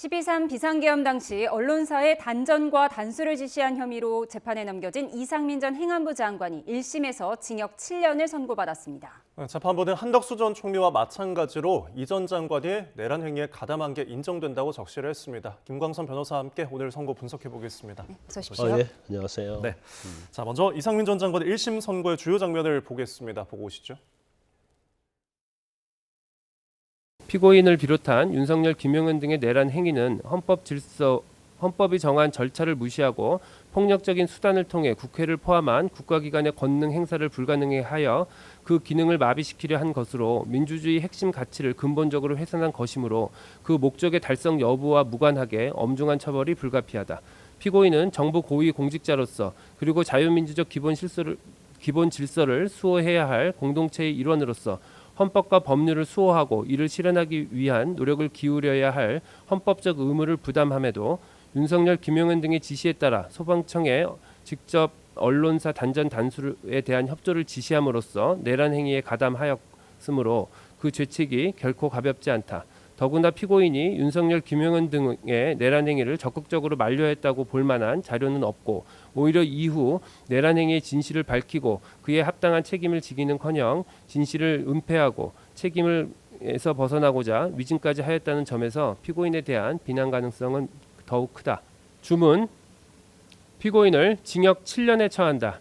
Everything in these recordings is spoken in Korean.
12.3 비상계엄 당시 언론사의 단전과 단수를 지시한 혐의로 재판에 넘겨진 이상민 전 행안부 장관이 1심에서 징역 7년을 선고받았습니다. 재판부는 한덕수 전 총리와 마찬가지로 이 전 장관이 내란 행위에 가담한 게 인정된다고 적시를 했습니다. 김광선 변호사와 함께 오늘 선고 분석해 보겠습니다. 네, 어서 오십시오. 예, 안녕하세요. 네. 자, 먼저 이상민 전 장관의 1심 선고의 주요 장면을 보겠습니다. 보고 오시죠. 피고인을 비롯한 윤석열, 김용현 등의 내란 행위는 헌법이 정한 절차를 무시하고 폭력적인 수단을 통해 국회를 포함한 국가기관의 권능 행사를 불가능하게 하여 그 기능을 마비시키려 한 것으로 민주주의 핵심 가치를 근본적으로 훼손한 것이므로 그 목적의 달성 여부와 무관하게 엄중한 처벌이 불가피하다. 피고인은 정부 고위 공직자로서 그리고 자유민주적 기본 질서를 수호해야 할 공동체의 일원으로서 헌법과 법률을 수호하고 이를 실현하기 위한 노력을 기울여야 할 헌법적 의무를 부담함에도 윤석열, 김용현 등의 지시에 따라 소방청에 직접 언론사 단전 단수에 대한 협조를 지시함으로써 내란 행위에 가담하였으므로 그 죄책이 결코 가볍지 않다. 더구나 피고인이 윤석열, 김용현 등의 내란 행위를 적극적으로 만류했다고 볼 만한 자료는 없고 오히려 이후 내란 행위의 진실을 밝히고 그에 합당한 책임을 지기는커녕 진실을 은폐하고 책임에서 벗어나고자 위증까지 하였다는 점에서 피고인에 대한 비난 가능성은 더욱 크다. 주문, 피고인을 징역 7년에 처한다.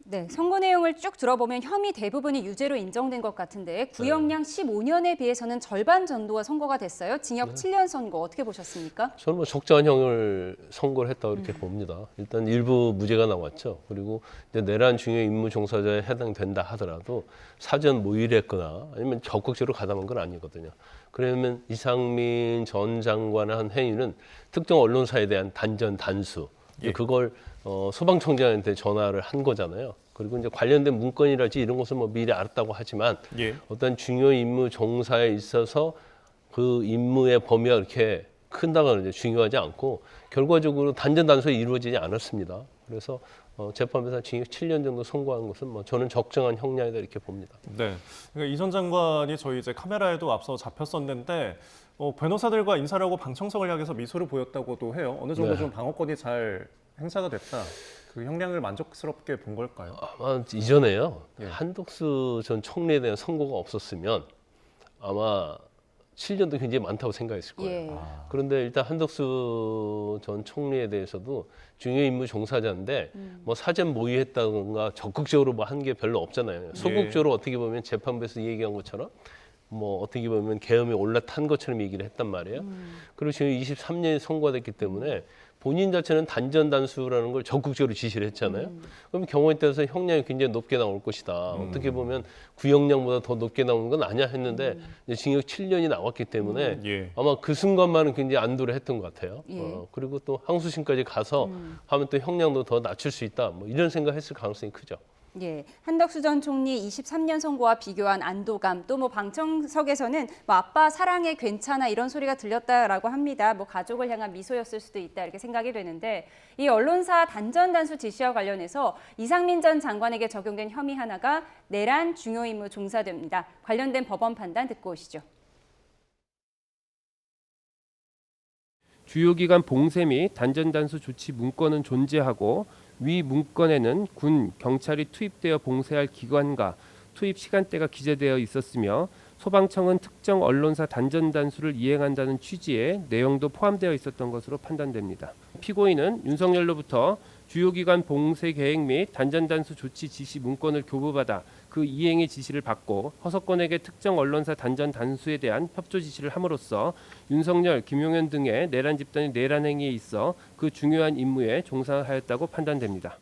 네, 선고 내용을 쭉 들어보면 혐의 대부분이 유죄로 인정된 것 같은데 구형량 15년에 비해서는 절반 정도가 선고가 됐어요. 징역 7년 선고 어떻게 보셨습니까? 저는 뭐 적정한 형을 선고를 했다고 이렇게 봅니다. 일단 일부 무죄가 나왔죠. 그리고 이제 내란 중요 임무 종사자에 해당된다 하더라도 사전 모의했거나 아니면 적극적으로 가담한 건 아니거든요. 그러면 이상민 전 장관의 한 행위는 특정 언론사에 대한 단전 단수, 그걸 소방청장한테 전화를 한 거잖아요. 그리고 이제 관련된 문건이랄지 이런 것을 뭐 미리 알았다고 하지만 어떤 중요 임무 종사에 있어서 그 임무의 범위가 그렇게 큰다거나 이제 중요하지 않고 결과적으로 단전 단수에 이루어지지 않았습니다. 그래서 재판에서 징역 7년 정도 선고한 것은 뭐 저는 적정한 형량이다 이렇게 봅니다. 네. 그러니까 이 전 장관이 저희 이제 카메라에도 앞서 잡혔었는데 변호사들과 인사를 하고 방청석을 향해서 미소를 보였다고도 해요. 어느 정도 좀 방어권이 잘 행사가 됐다. 그 형량을 만족스럽게 본 걸까요? 아마 이전에요. 한덕수 전 총리에 대한 선고가 없었으면 아마 7년도 굉장히 많다고 생각했을 거예요. 그런데 일단 한덕수 전 총리에 대해서도 중요 임무 종사자인데 뭐 사전 모의했다던가 적극적으로 뭐 한 게 별로 없잖아요. 소극적으로 어떻게 보면 재판부에서 얘기한 것처럼 뭐 어떻게 보면 계엄에 올라탄 것처럼 얘기를 했단 말이에요. 그리고 지금 23년이 선고가 됐기 때문에 본인 자체는 단전 단수라는 걸 적극적으로 지시를 했잖아요. 그럼 경우에 따라서 형량이 굉장히 높게 나올 것이다. 어떻게 보면 구형량보다 더 높게 나오는 건 아니야 했는데 이제 징역 7년이 나왔기 때문에 아마 그 순간만은 굉장히 안도를 했던 것 같아요. 그리고 또 항소심까지 가서 하면 또 형량도 더 낮출 수 있다. 뭐 이런 생각했을 가능성이 크죠. 예, 한덕수 전 총리 23년 선고와 비교한 안도감, 또 뭐 방청석에서는 뭐 아빠 사랑해 괜찮아 이런 소리가 들렸다라고 합니다. 뭐 가족을 향한 미소였을 수도 있다 이렇게 생각이 되는데 이 언론사 단전 단수 지시와 관련해서 이상민 전 장관에게 적용된 혐의 하나가 내란 중요 임무 종사됩니다. 관련된 법원 판단 듣고 오시죠. 주요 기관 봉쇄 및 단전 단수 조치 문건은 존재하고 위 문건에는 군, 경찰이 투입되어 봉쇄할 기관과 투입 시간대가 기재되어 있었으며 소방청은 특정 언론사 단전 단수를 이행한다는 취지의 내용도 포함되어 있었던 것으로 판단됩니다. 피고인은 윤석열로부터 주요 기관 봉쇄 계획 및 단전 단수 조치 지시 문건을 교부받아 그 이행의 지시를 받고 허석권에게 특정 언론사 단전 단수에 대한 협조 지시를 함으로써 윤석열, 김용현 등의 내란 집단의 내란 행위에 있어 그 중요한 임무에 종사하였다고 판단됩니다.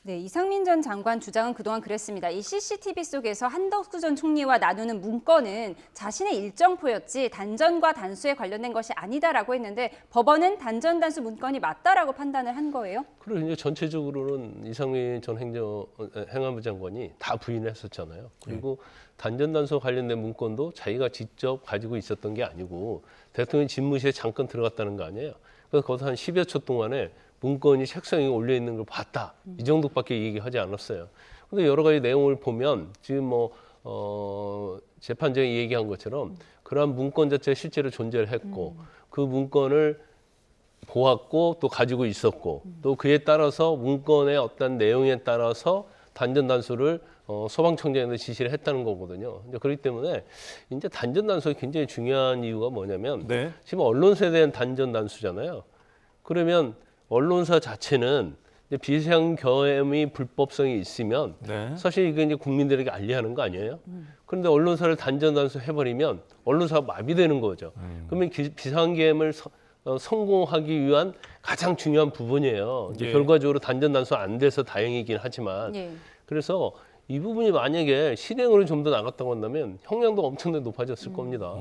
네, 이상민 전 장관 주장은 그동안 그랬습니다. 이 CCTV 속에서 한덕수 전 총리와 나누는 문건은 자신의 일정포였지 단전과 단수에 관련된 것이 아니다라고 했는데 법원은 단전 단수 문건이 맞다라고 판단을 한 거예요? 그리고 이제 전체적으로는 이상민 전 행안부 장관이 다 부인했었잖아요. 그리고 단전 단수와 관련된 문건도 자기가 직접 가지고 있었던 게 아니고 대통령 집무실에 잠깐 들어갔다는 거 아니에요. 그래서 거기서 한 10여 초 동안에 문건이 책상에 올려 있는 걸 봤다. 이 정도밖에 얘기하지 않았어요. 근데 여러 가지 내용을 보면 지금 재판장이 얘기한 것처럼 그러한 문건 자체가 실제로 존재를 했고 그 문건을 보았고 또 가지고 있었고 또 그에 따라서 문건의 어떤 내용에 따라서 단전 단수를 소방청장한테 지시를 했다는 거거든요. 이제 그렇기 때문에 이제 단전 단수가 굉장히 중요한 이유가 뭐냐면 네. 지금 언론사에 대한 단전 단수잖아요. 그러면 언론사 자체는 이제 비상계엄이 불법성이 있으면 네. 사실 이게 이제 국민들에게 알려야 하는 거 아니에요? 그런데 언론사를 단전 단수 해버리면 언론사가 마비되는 거죠. 그러면 비상계엄을 성공하기 위한 가장 중요한 부분이에요. 이제 예. 결과적으로 단전 단수 안 돼서 다행이긴 하지만 예. 그래서 이 부분이 만약에 실행으로 좀 더 나갔다고 한다면 형량도 엄청나게 높아졌을 겁니다.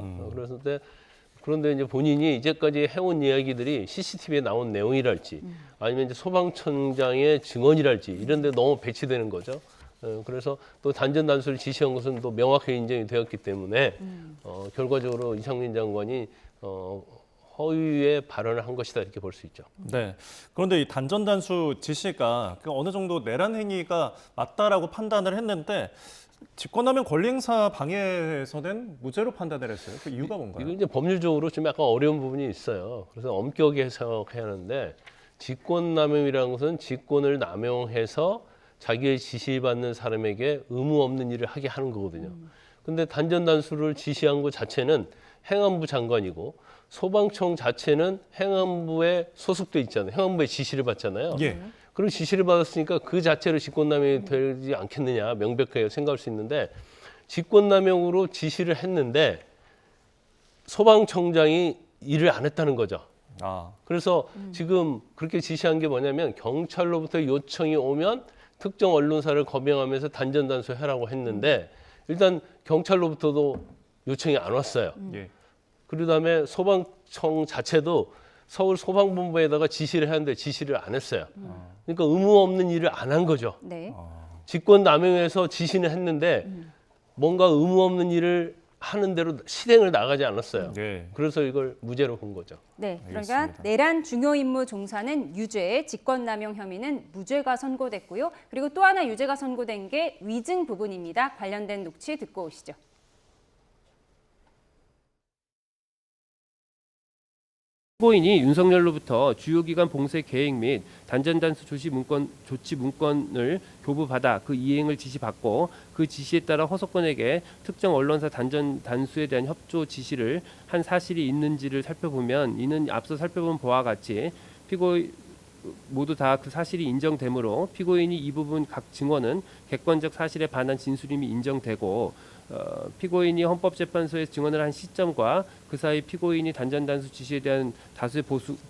그런데 이제 본인이 이제까지 해온 이야기들이 CCTV에 나온 내용이랄지 아니면 이제 소방청장의 증언이랄지 이런 데 너무 배치되는 거죠. 그래서 또 단전 단수를 지시한 것은 또 명확하게 인정이 되었기 때문에 결과적으로 이상민 장관이 허위의 발언을 한 것이다 이렇게 볼 수 있죠. 네. 그런데 이 단전 단수 지시가 어느 정도 내란 행위가 맞다라고 판단을 했는데 직권남용 권리행사 방해에서는 무죄로 판단을 했어요. 그 이유가 뭔가요? 이건 이제 법률적으로 좀 약간 어려운 부분이 있어요. 그래서 엄격히 해석해야 하는데 직권남용이라는 것은 직권을 남용해서 자기의 지시받는 사람에게 의무 없는 일을 하게 하는 거거든요. 근데 단전 단수를 지시한 것 자체는 행안부 장관이고 소방청 자체는 행안부에 소속돼 있잖아요. 행안부의 지시를 받잖아요. 예. 그런 지시를 받았으니까 그 자체로 직권남용이 되지 않겠느냐 명백하게 생각할 수 있는데 직권남용으로 지시를 했는데 소방청장이 일을 안 했다는 거죠. 아. 그래서 지금 그렇게 지시한 게 뭐냐면 경찰로부터 요청이 오면 특정 언론사를 거명하면서 단전 단수해라고 했는데 일단 경찰로부터도 요청이 안 왔어요. 예. 그다음에 소방청 자체도 서울 소방본부에다가 지시를 하는데 지시를 안 했어요. 그러니까 의무 없는 일을 안 한 거죠. 네. 직권 남용해서 지시는 했는데 뭔가 의무 없는 일을 하는 대로 실행을 나가지 않았어요. 네. 그래서 이걸 무죄로 본 거죠. 네, 그러니까 알겠습니다. 내란 중요 임무 종사는 유죄, 직권남용 혐의는 무죄가 선고됐고요. 그리고 또 하나 유죄가 선고된 게 위증 부분입니다. 관련된 녹취 듣고 오시죠. 피고인이 윤석열로부터 주요기관 봉쇄 계획 및 단전 단수 조치 문건을 교부받아 그 이행을 지시받고 그 지시에 따라 허석권에게 특정 언론사 단전 단수에 대한 협조 지시를 한 사실이 있는지를 살펴보면 이는 앞서 살펴본 바와 같이 피고인 모두 다 그 사실이 인정되므로 피고인이 이 부분 각 증언은 객관적 사실에 반한 진술임이 인정되고 피고인이 헌법재판소에 증언을 한 시점과 그 사이 피고인이 단전 단수 지시에 대한 다수의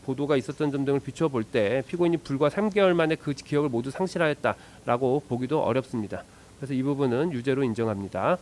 보도가 있었던 점 등을 비춰볼 때 피고인이 불과 3개월 만에 그 기억을 모두 상실하였다라고 보기도 어렵습니다. 그래서 이 부분은 유죄로 인정합니다.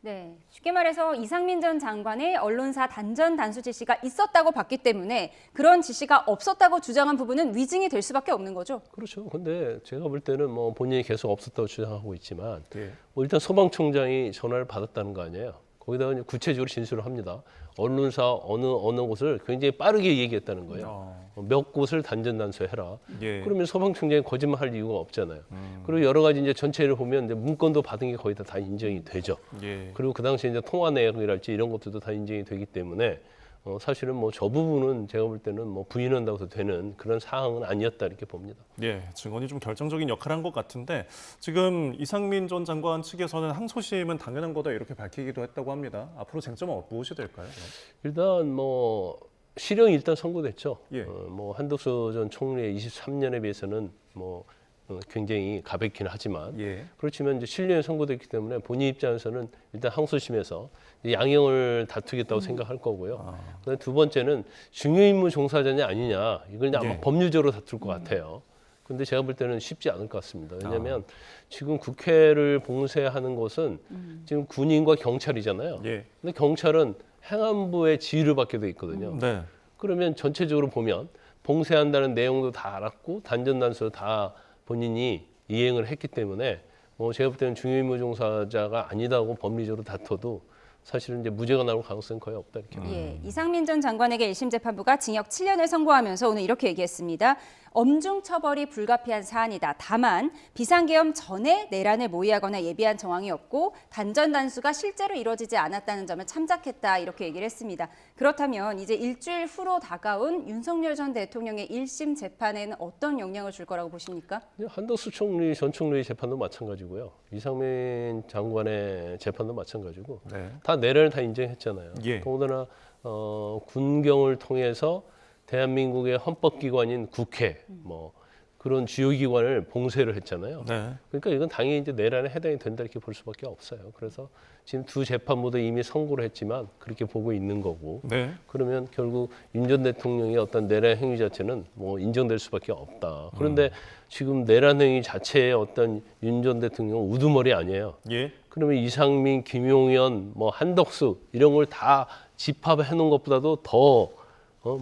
네, 쉽게 말해서 이상민 전 장관의 언론사 단전 단수 지시가 있었다고 봤기 때문에 그런 지시가 없었다고 주장한 부분은 위증이 될 수밖에 없는 거죠. 그렇죠. 근데 제가 볼 때는 뭐 본인이 계속 없었다고 주장하고 있지만 예. 뭐 일단 소방청장이 전화를 받았다는 거 아니에요. 거기다가 이제 구체적으로 진술을 합니다. 언론사 어느 곳을 굉장히 빠르게 얘기했다는 거예요. 몇 곳을 단전 단수해라. 예. 그러면 소방청장이 거짓말할 이유가 없잖아요. 그리고 여러 가지 이제 전체를 보면 이제 문건도 받은 게 거의 다 인정이 되죠. 예. 그리고 그 당시에 이제 통화 내역이랄지 이런 것들도 다 인정이 되기 때문에 사실은 뭐 저 부분은 제가 볼 때는 뭐 부인한다고 해도 되는 그런 사항은 아니었다 이렇게 봅니다. 예, 증언이 좀 결정적인 역할을 한 것 같은데 지금 이상민 전 장관 측에서는 항소심은 당연한 거다 이렇게 밝히기도 했다고 합니다. 앞으로 쟁점은 무엇이 될까요? 일단 뭐 실형이 일단 선고됐죠. 예. 뭐 한덕수 전 총리의 23년에 비해서는 뭐 굉장히 가볍긴 하지만 예. 그렇지만 이제 실형이 선고됐기 때문에 본인 입장에서는 일단 항소심에서 양형을 다투겠다고 생각할 거고요. 그다음에 두 번째는 중요임무 종사자냐 아니냐 이걸 이제 아마 예. 법률적으로 다툴 것 같아요. 근데 제가 볼 때는 쉽지 않을 것 같습니다. 왜냐하면 지금 국회를 봉쇄하는 것은 지금 군인과 경찰이잖아요. 예. 근데 경찰은 행안부의 지휘를 받게 돼 있거든요. 네. 그러면 전체적으로 보면 봉쇄한다는 내용도 다 알았고 단전 단수 다 본인이 이행을 했기 때문에 뭐 제가 볼 때는 중요임무 종사자가 아니다고 법리적으로 다퉈도 사실은 이제 무죄가 나올 가능성은 거의 없다 이렇게 봅니다. 예, 이상민 전 장관에게 1심 재판부가 징역 7년을 선고하면서 오늘 이렇게 얘기했습니다. 엄중 처벌이 불가피한 사안이다. 다만 비상계엄 전에 내란을 모의하거나 예비한 정황이 없고 단전 단수가 실제로 이뤄지지 않았다는 점을 참작했다. 이렇게 얘기를 했습니다. 그렇다면 이제 일주일 후로 다가온 윤석열 전 대통령의 1심 재판에는 어떤 영향을 줄 거라고 보십니까? 한덕수 총리 전 총리 재판도 마찬가지고요. 이상민 장관의 재판도 마찬가지고 네. 다 내란을 다 인정했잖아요. 예. 더군다나 군경을 통해서 대한민국의 헌법기관인 국회 뭐 그런 주요 기관을 봉쇄를 했잖아요. 네. 그러니까 이건 당연히 이제 내란에 해당이 된다 이렇게 볼 수밖에 없어요. 그래서 지금 두 재판부도 이미 선고를 했지만 그렇게 보고 있는 거고. 네. 그러면 결국 윤 전 대통령의 어떤 내란 행위 자체는 뭐 인정될 수밖에 없다. 그런데 지금 내란 행위 자체의 어떤 윤 전 대통령 우두머리 아니에요. 예. 그러면 이상민, 김용현, 뭐 한덕수 이런 걸 다 집합해 놓은 것보다도 더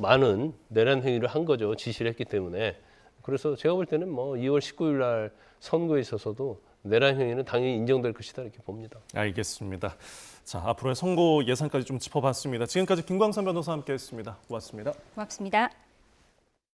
많은 내란 행위를 한 거죠. 지시를 했기 때문에. 그래서 제가 볼 때는 뭐 2월 19일 날 선거에 있어서도 내란 행위는 당연히 인정될 것이다 이렇게 봅니다. 알겠습니다. 자, 앞으로의 선고 예상까지 좀 짚어봤습니다. 지금까지 김광선 변호사와 함께했습니다. 고맙습니다. 고맙습니다.